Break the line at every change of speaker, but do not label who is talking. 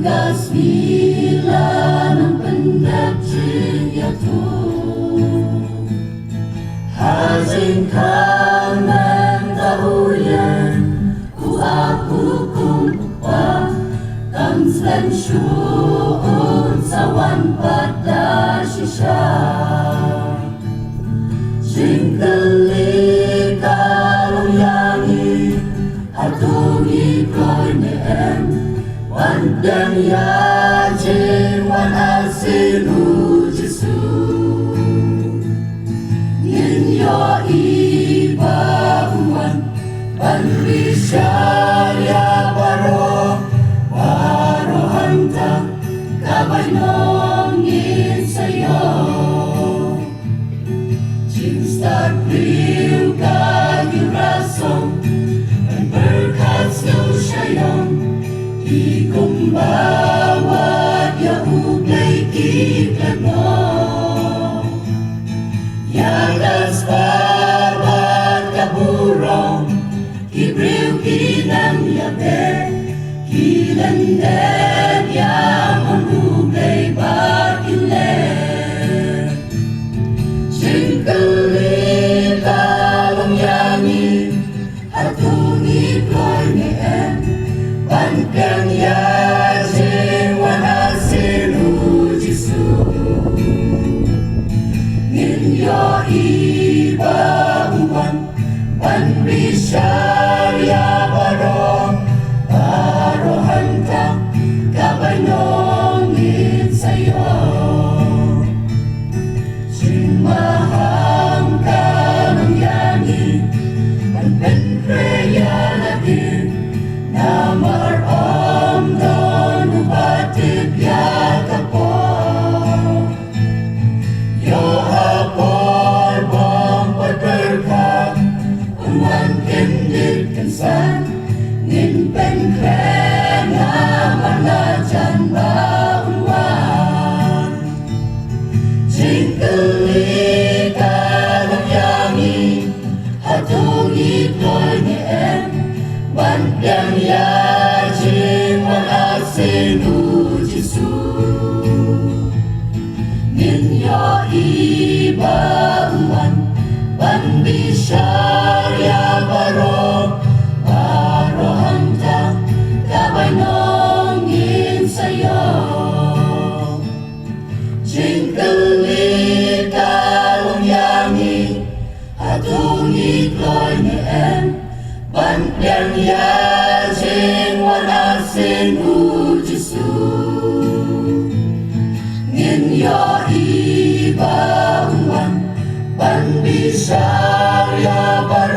Kasmila ng pendak jingiatu Hazing kanan tahuyan Ku aku kumpa Kamslan syu'un sawan pada shisha Jingkeli kalong yangi Hatungi koy neem Pandang ya jiwan asinu Jesu Ngin yo ibawan Panrishar ya baro hanta Bainong ngin sayo Jingstar priu kagirasong Ang berkat snow syayong Ikong bawat ya Blei kiklat mo Yagas babat kaburong Kibriw kinang yabe Kilanden yang Blei bakilet Jingkeli kalong yangi Hatungi koy neem Pandang ya jiwan asinu Jesu Ngin yo ibawan Panrishar ya baro hanta Bainong ngin sayo Jingmahang kanong yangi Panpenpreya natin Namar don ubatid yakap po Yo hapor bong pagberkat Unwan kendit kansan Ngin penkren namar lajan baunwan Jingkeli kalong yangi Hatungi koy neem Pandang ya jiwan asinu Jesu Ngin yo ibawan Panrishar ya baro hanta Bainong ngin sayo Jingkeli kalong yangi Hatungi koy neem Pandang ya jiwan asinu Jesu Ngin yo ibawan Panrishar ya baro